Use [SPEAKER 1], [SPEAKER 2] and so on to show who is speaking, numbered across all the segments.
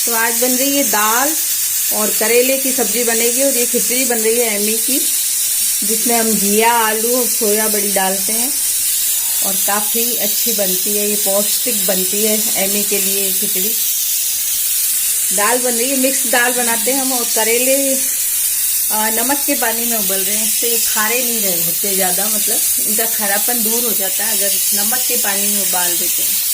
[SPEAKER 1] तो आज बन रही है दाल और करेले की सब्जी बनेगी और ये खिचड़ी बन रही है एमी की, जिसमें हम घिया, आलू और सोया बड़ी डालते हैं और काफ़ी अच्छी बनती है। ये पौष्टिक बनती है एमी के लिए। ये खिचड़ी दाल बन रही है, मिक्स दाल बनाते हैं हम। और करेले नमक के पानी में उबल रहे हैं, इससे खारे नहीं रहे होते ज़्यादा, मतलब इनका खारापन दूर हो जाता है अगर नमक के पानी में उबाल देते हैं।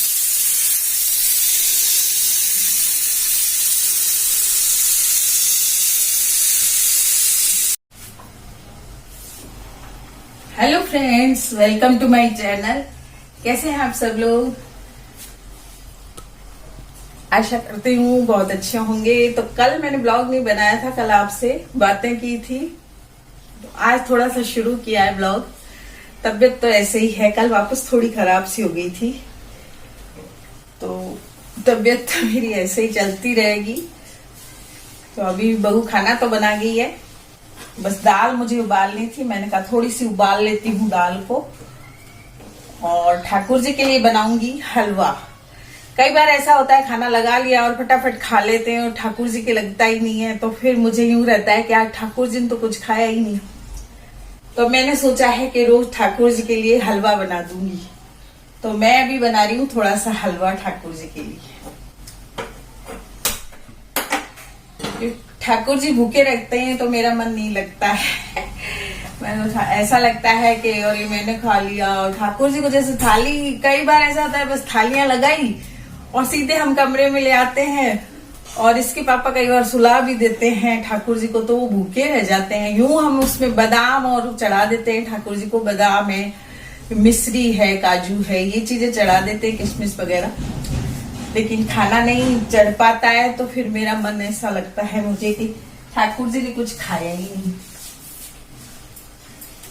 [SPEAKER 1] Hello friends, welcome to my channel. कैसे हैं आप सब लोग? आशा करती हूँ बहुत अच्छे होंगे। तो कल मैंने ब्लॉग नहीं बनाया था, कल आपसे बातें की थी, तो आज थोड़ा सा शुरू किया है ब्लॉग। तबीयत तो ऐसे ही है, कल वापस थोड़ी खराब सी हो गई थी, तो तबीयत तो मेरी ऐसे ही चलती रहेगी। तो अभी बहू खाना तो बना गई है, बस दाल मुझे उबालनी थी। मैंने कहा थोड़ी सी उबाल लेती हूँ दाल को। और ठाकुर जी के लिए बनाऊंगी हलवा। कई बार ऐसा होता है खाना लगा लिया और फटाफट खा लेते हैं और ठाकुर जी के लगता ही नहीं है, तो फिर मुझे यूं रहता है कि आज ठाकुर जी ने तो कुछ खाया ही नहीं। तो मैंने सोचा है कि रोज ठाकुर जी के लिए हलवा बना दूंगी। तो मैं अभी बना रही हूँ थोड़ा सा हलवा ठाकुर जी के लिए। ठाकुर जी भूखे रखते हैं तो मेरा मन नहीं लगता है। ऐसा लगता है कि और ये मैंने खा लिया। और ठाकुर जी को जैसे थाली, कई बार ऐसा होता है बस थालियां लगाई और सीधे हम कमरे में ले आते हैं और इसके पापा कई बार सुला भी देते हैं ठाकुर जी को, तो वो भूखे रह जाते हैं। यूं हम उसमें बादाम और चढ़ा देते हैं ठाकुर जी को। बादाम है, मिश्री है, काजू है, ये चीजें चढ़ा देते हैं, किशमिश वगैरह। लेकिन खाना नहीं चढ़ पाता है तो फिर मेरा मन ऐसा लगता है मुझे कि ठाकुर जी ने कुछ खाया ही नहीं।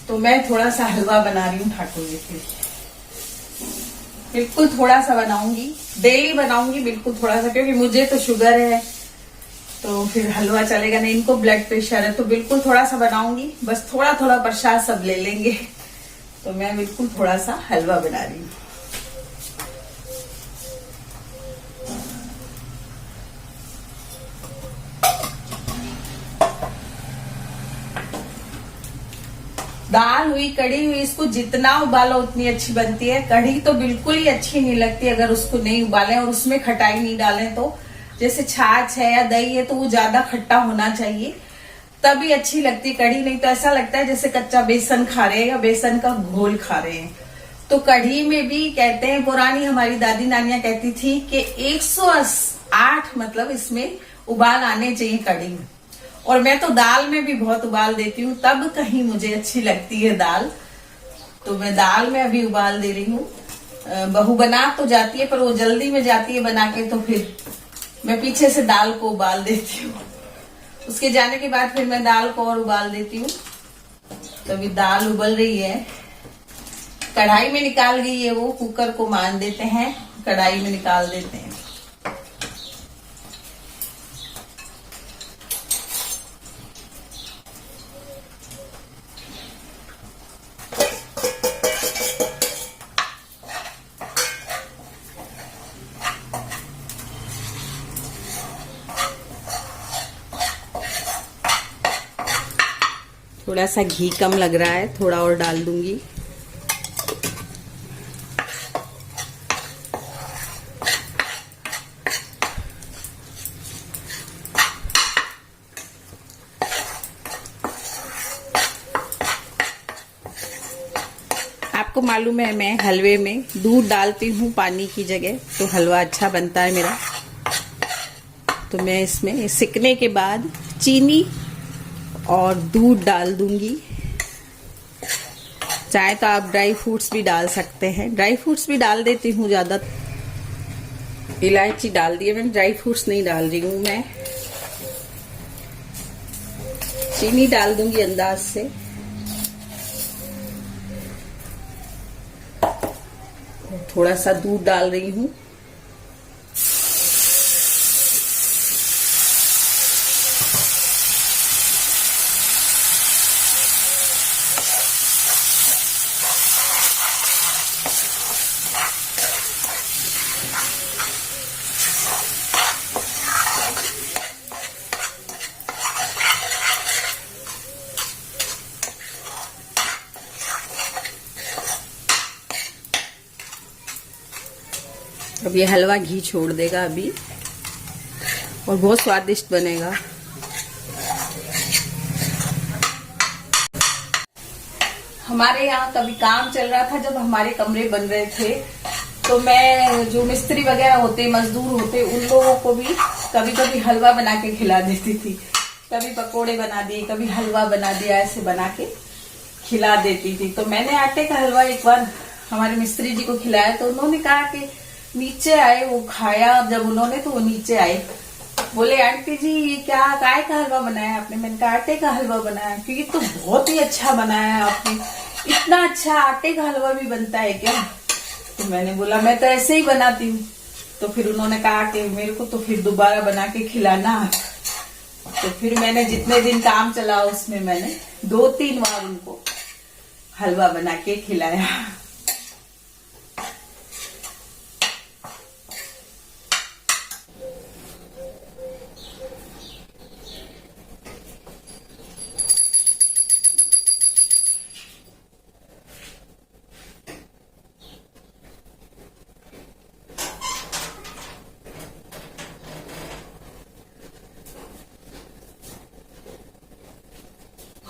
[SPEAKER 1] तो मैं थोड़ा सा हलवा बना रही हूँ ठाकुर जी के लिए। बिल्कुल थोड़ा सा बनाऊंगी, डेली बनाऊंगी बिल्कुल थोड़ा सा, क्योंकि मुझे तो शुगर है तो फिर हलवा चलेगा नहीं। इनको ब्लड प्रेशर है, तो बिल्कुल थोड़ा सा बनाऊंगी। बस थोड़ा थोड़ा प्रसाद सब ले लेंगे। तो मैं बिल्कुल थोड़ा सा हलवा बना रही हूँ। दाल हुई, कढ़ी हुई, इसको जितना उबालो उतनी अच्छी बनती है। कढ़ी तो बिल्कुल ही अच्छी नहीं लगती अगर उसको नहीं उबालें और उसमें खटाई नहीं डालें। तो जैसे छाछ है या दही है तो वो ज्यादा खट्टा होना चाहिए, तभी अच्छी लगती कढ़ी। नहीं तो ऐसा लगता है जैसे कच्चा बेसन खा रहे हैं या बेसन का घोल खा रहे हैं। तो कढ़ी में भी कहते हैं, पुरानी हमारी दादी नानियां कहती थी कि 108 मतलब इसमें उबाल आने चाहिए कढ़ी में। और मैं तो दाल में भी बहुत उबाल देती हूँ, तब कहीं मुझे अच्छी लगती है दाल। तो मैं दाल में अभी उबाल दे रही हूँ। बहू बना तो जाती है पर वो जल्दी में जाती है बना के, तो फिर मैं पीछे से दाल को उबाल देती हूँ। उसके जाने के बाद फिर मैं दाल को और उबाल देती हूँ। तो अभी दाल उबल रही है, कढ़ाई में निकाल गई है वो। कुकर को मान देते हैं, कढ़ाई में निकाल देते हैं। थोड़ा सा घी कम लग रहा है, थोड़ा और डाल दूंगी। आपको मालूम है मैं हलवे में दूध डालती हूँ पानी की जगह, तो हलवा अच्छा बनता है मेरा। तो मैं इसमें सिकने के बाद चीनी और दूध डाल दूंगी। चाहे तो आप ड्राई फ्रूट्स भी डाल सकते हैं, ड्राई फ्रूट्स भी डाल देती हूँ ज्यादा। इलायची डाल दी है मैंने, ड्राई फ्रूट्स नहीं डाल रही हूँ मैं। चीनी डाल दूंगी अंदाज से। थोड़ा सा दूध डाल रही हूँ। अब ये हलवा घी छोड़ देगा अभी और बहुत स्वादिष्ट बनेगा। हमारे यहाँ कभी काम चल रहा था, जब हमारे कमरे बन रहे थे, तो मैं जो मिस्त्री वगैरह होते, मजदूर होते, उन लोगों को भी कभी कभी हलवा बना के खिला देती थी। कभी पकोड़े बना दिए, कभी हलवा बना दिया, ऐसे बना के खिला देती थी। तो मैंने आटे का हलवा एक बार हमारे मिस्त्री जी को खिलाया, तो उन्होंने कहा कि नीचे आए, वो खाया जब उन्होंने, तो वो नीचे आए, बोले आंटी जी ये क्या काय का हलवा बनाया आपने? मैंने कहा आटे का हलवा बनाया। क्योंकि तो बहुत ही अच्छा बनाया है आपने, इतना अच्छा आटे का हलवा भी बनता है क्या? तो मैंने बोला मैं तो ऐसे ही बनाती हूँ। तो फिर उन्होंने कहा कि मेरे को तो फिर दोबारा बना के खिलाना। तो फिर मैंने जितने दिन काम चला उसमें मैंने 2-3 बार उनको हलवा बना के खिलाया।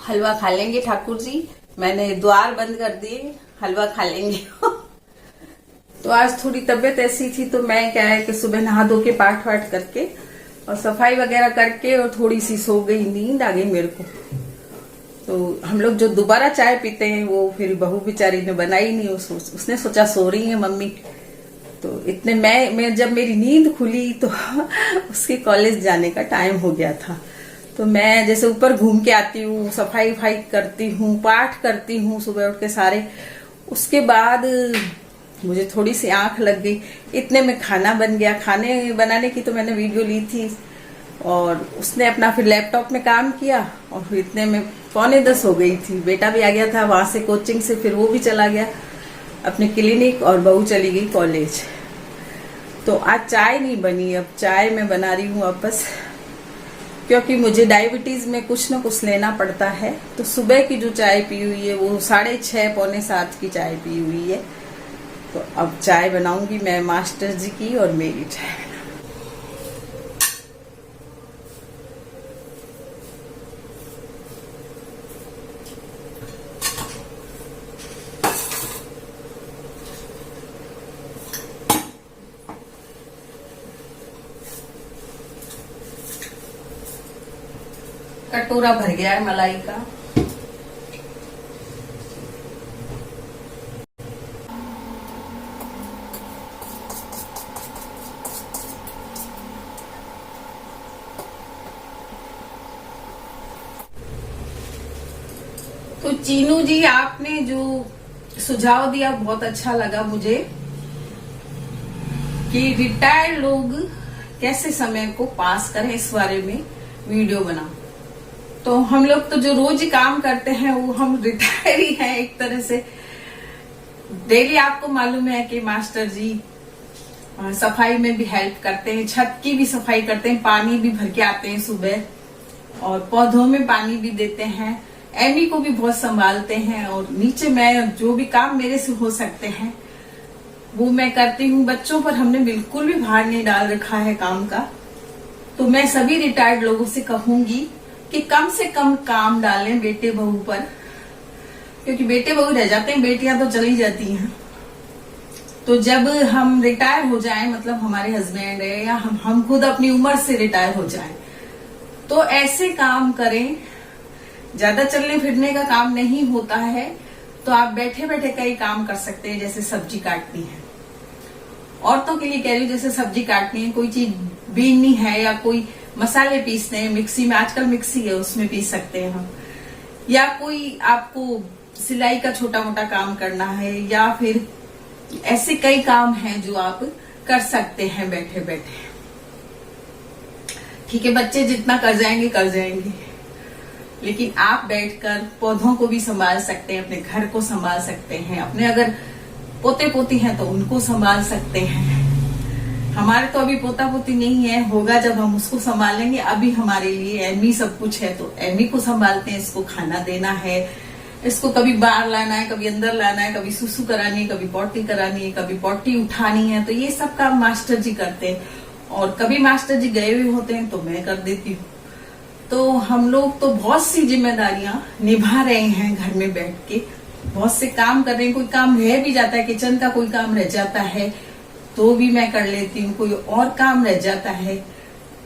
[SPEAKER 1] हलवा खा लेंगे ठाकुर जी, मैंने द्वार बंद कर दिए, हलवा खा लेंगे। तो आज थोड़ी तबीयत ऐसी थी, तो मैं क्या है कि सुबह नहा धो के पाठ वाठ करके और सफाई वगैरह करके और थोड़ी सी सो गई, नींद आ गई मेरे को। तो हम लोग जो दोबारा चाय पीते हैं वो फिर बहू बेचारी ने बनाई नहीं, उसने सोचा सो रही है मम्मी। तो इतने मैं जब मेरी नींद खुली तो उसके कॉलेज जाने का टाइम हो गया था। तो मैं जैसे ऊपर घूम के आती हूँ, सफाई वफाई करती हूँ, पाठ करती हूँ सुबह उठ के सारे, उसके बाद मुझे थोड़ी सी आंख लग गई। इतने में खाना बन गया। खाने बनाने की तो मैंने वीडियो ली थी और उसने अपना फिर लैपटॉप में काम किया और फिर इतने में 9:45 हो गई थी। बेटा भी आ गया था वहां से कोचिंग से, फिर वो भी चला गया अपने क्लिनिक और बहू चली गई कॉलेज। तो आज चाय नहीं बनी, अब चाय मैं बना रही हूँ वापस, क्योंकि मुझे डायबिटीज में कुछ न कुछ लेना पड़ता है। तो सुबह की जो चाय पी हुई है वो 6:30 पौने 7 की चाय पी हुई है। तो अब चाय बनाऊंगी मैं मास्टर जी की और मेरी चाय। कटोरा भर गया है मलाई का। तो चीनू जी, आपने जो सुझाव दिया बहुत अच्छा लगा मुझे कि रिटायर्ड लोग कैसे समय को पास करें, इस बारे में वीडियो बना। तो हम लोग तो जो रोज ही काम करते हैं वो हम रिटायर ही हैं एक तरह से। डेली आपको मालूम है कि मास्टर जी सफाई में भी हेल्प करते हैं, छत की भी सफाई करते हैं, पानी भी भर के आते हैं सुबह और पौधों में पानी भी देते हैं, एमी को भी बहुत संभालते हैं और नीचे मैं जो भी काम मेरे से हो सकते हैं वो मैं करती हूँ। बच्चों पर हमने बिल्कुल भी भार नहीं डाल रखा है काम का। तो मैं सभी रिटायर्ड लोगों से कहूंगी कि कम से कम काम डालें बेटे बहू पर, क्योंकि बेटे बहू रह जाते हैं, बेटियां तो चली जाती हैं। तो जब हम रिटायर हो जाएं, मतलब हमारे हस्बैंड है या हम खुद अपनी उम्र से रिटायर हो जाएं, तो ऐसे काम करें। ज्यादा चलने फिरने का काम नहीं होता है, तो आप बैठे बैठे कई काम कर सकते हैं, जैसे सब्जी काटनी है। औरतों के लिए कह रही हूँ, जैसे सब्जी काटनी है, कोई चीज बीननी है या कोई मसाले पीसने हैं, मिक्सी में, आजकल मिक्सी है उसमें पीस सकते हैं हम, या कोई आपको सिलाई का छोटा मोटा काम करना है, या फिर ऐसे कई काम हैं जो आप कर सकते हैं बैठे बैठे। ठीक है, बच्चे जितना कर जाएंगे, लेकिन आप बैठकर पौधों को भी संभाल सकते हैं, अपने घर को संभाल सकते हैं, अपने अगर पोते पोती हैं तो उनको संभाल सकते हैं। हमारे तो अभी पोता पोती नहीं है, होगा जब हम उसको संभालेंगे। अभी हमारे लिए एमी सब कुछ है, तो एमी को संभालते हैं, इसको खाना देना है, इसको कभी बाहर लाना है, कभी अंदर लाना है, कभी सुसु करानी है, कभी पॉटी करानी है, कभी पॉटी उठानी है। तो ये सब काम मास्टर जी करते हैं, और कभी मास्टर जी गए हुए होते हैं तो मैं कर देती हूँ। तो हम लोग तो बहुत सी जिम्मेदारियां निभा रहे हैं घर में बैठ के, बहुत से काम कर रहे हैं। कोई काम रह भी जाता है, किचन का कोई काम रह जाता है तो भी मैं कर लेती हूँ, कोई और काम रह जाता है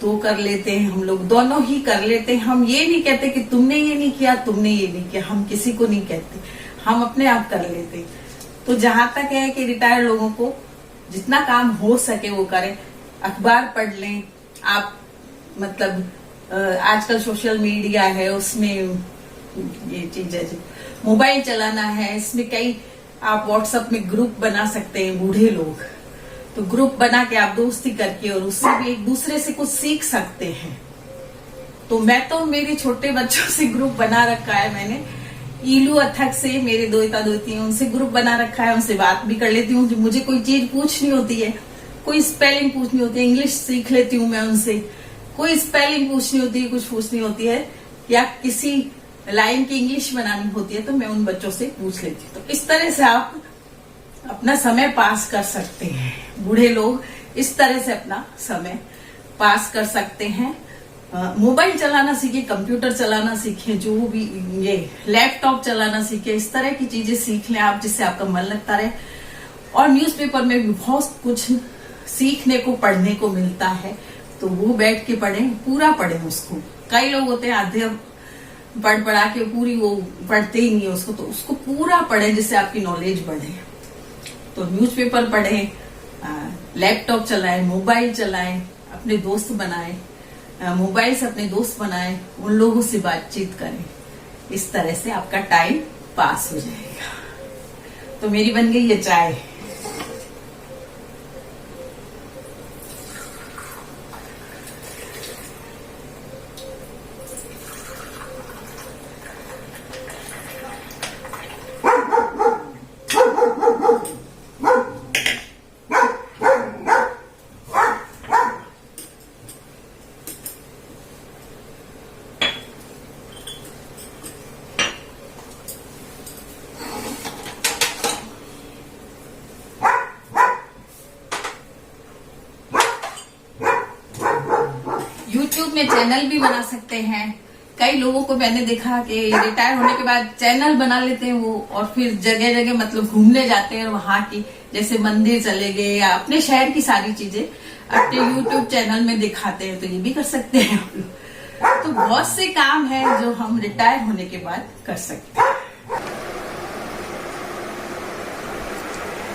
[SPEAKER 1] तो कर लेते हैं। हम लोग दोनों ही कर लेते हैं। हम ये नहीं कहते कि तुमने ये नहीं किया, तुमने ये नहीं किया, हम किसी को नहीं कहते, हम अपने आप कर लेते हैं। तो जहां तक है कि रिटायर्ड लोगों को जितना काम हो सके वो करें। अखबार पढ़ लें आप, मतलब आजकल सोशल मीडिया है, उसमें ये चीज है। मोबाइल चलाना है, इसमें कई आप व्हाट्सएप में ग्रुप बना सकते हैं बूढ़े लोग, तो ग्रुप बना के आप दोस्ती करके और उससे भी एक दूसरे से कुछ सीख सकते हैं। तो मैं तो मेरे छोटे बच्चों से ग्रुप बना रखा है मैंने, ईलू अथक से, मेरे दोता दोती हैं उनसे ग्रुप बना रखा है, उनसे बात भी कर लेती हूँ। मुझे कोई चीज पूछनी होती है, कोई स्पेलिंग पूछनी होती है, इंग्लिश सीख लेती हूँ मैं उनसे, कोई स्पेलिंग पूछनी होती है, कुछ पूछनी होती है, या किसी लाइन की इंग्लिश बनानी होती है तो मैं उन बच्चों से पूछ लेती हूँ। तो इस तरह से आप अपना समय पास कर सकते हैं। बूढ़े लोग इस तरह से अपना समय पास कर सकते हैं। मोबाइल चलाना सीखे, कंप्यूटर चलाना सीखे, जो भी ये लैपटॉप चलाना सीखे, इस तरह की चीजें सीख लें आप जिससे आपका मन लगता रहे। और न्यूज़पेपर में भी बहुत कुछ सीखने को, पढ़ने को मिलता है, तो वो बैठ के पढ़ें, पूरा पढ़ें उसको। कई लोग होते हैं आधे पढ़ पढ़ा के पूरी वो पढ़ते ही नहीं उसको, तो उसको पूरा पढ़ें जिससे आपकी नॉलेज बढ़े। तो न्यूज़पेपर पढ़ें, लैपटॉप चलाएं, मोबाइल चलाएं, अपने दोस्त बनाएं, मोबाइल से अपने दोस्त बनाएं, उन लोगों से बातचीत करें। इस तरह से आपका टाइम पास हो जाएगा। तो मेरी बन गई ये चाय। यूट्यूब में चैनल भी बना सकते हैं। कई लोगों को मैंने देखा कि रिटायर होने के बाद चैनल बना लेते हैं वो, और फिर जगह जगह मतलब घूमने जाते हैं और वहां की जैसे मंदिर चले गए या अपने शहर की सारी चीजें अपने यूट्यूब चैनल में दिखाते हैं। तो ये भी कर सकते हैं आप लोग। तो बहुत से काम है जो हम रिटायर होने के बाद कर सकते हैं।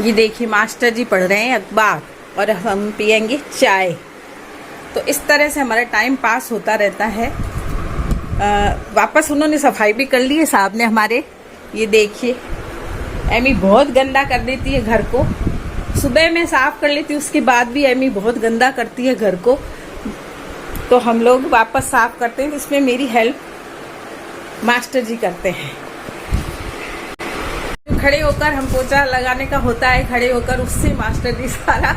[SPEAKER 1] ये देखिए मास्टर जी पढ़ रहे हैं अखबार और हम पियेंगे चाय। तो इस तरह से हमारा टाइम पास होता रहता है। वापस उन्होंने सफाई भी कर ली है साहब ने हमारे। ये देखिए एमी बहुत गंदा कर देती है घर को। सुबह में साफ कर लेती हूँ, उसके बाद भी एमी बहुत गंदा करती है घर को। तो हम लोग वापस साफ करते हैं, इसमें मेरी हेल्प मास्टर जी करते हैं। खड़े होकर हम पोछा लगाने का होता है, खड़े होकर उससे मास्टर जी सारा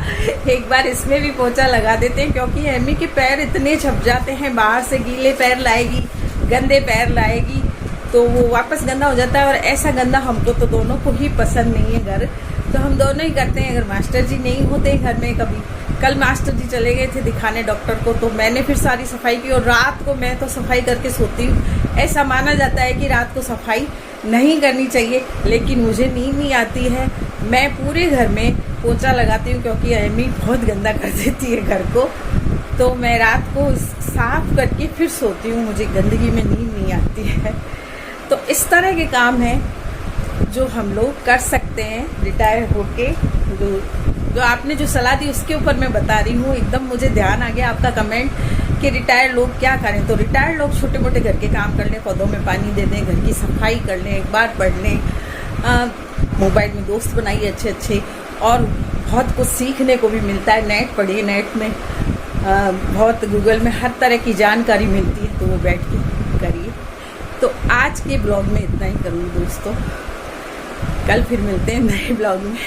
[SPEAKER 1] एक बार इसमें भी पोछा लगा देते हैं, क्योंकि एमी के पैर इतने छप जाते हैं। बाहर से गीले पैर लाएगी, गंदे पैर लाएगी तो वो वापस गंदा हो जाता है। और ऐसा गंदा हमको तो दोनों को ही पसंद नहीं है घर, तो हम दोनों ही करते हैं। अगर मास्टर जी नहीं होते घर में, कभी कल मास्टर जी चले गए थे दिखाने डॉक्टर को, तो मैंने फिर सारी सफाई की। और रात को मैं तो सफाई करके सोती हूँ। ऐसा माना जाता है कि रात को सफाई नहीं करनी चाहिए, लेकिन मुझे नींद नहीं आती है। मैं पूरे घर में पोछा लगाती हूँ, क्योंकि एमी बहुत गंदा कर देती है घर को। तो मैं रात को साफ करके फिर सोती हूँ, मुझे गंदगी में नींद नहीं आती है। तो इस तरह के काम हैं जो हम लोग कर सकते हैं रिटायर होके। जो आपने जो सलाह दी उसके ऊपर मैं बता रही हूँ। एकदम मुझे ध्यान आ गया आपका कमेंट कि रिटायर्ड लोग क्या करें। तो रिटायर्ड लोग छोटे मोटे घर के काम कर लें, पौधों में पानी दे दें, घर की सफाई कर लें, एक बार पढ़ लें, मोबाइल में दोस्त बनाइए अच्छे अच्छे, और बहुत कुछ सीखने को भी मिलता है। नेट पढ़िए, नेट में बहुत गूगल में हर तरह की जानकारी मिलती है, तो वो बैठ के करिए। तो आज के ब्लॉग में इतना ही करूँगी दोस्तों, कल फिर मिलते हैं नए ब्लॉग में।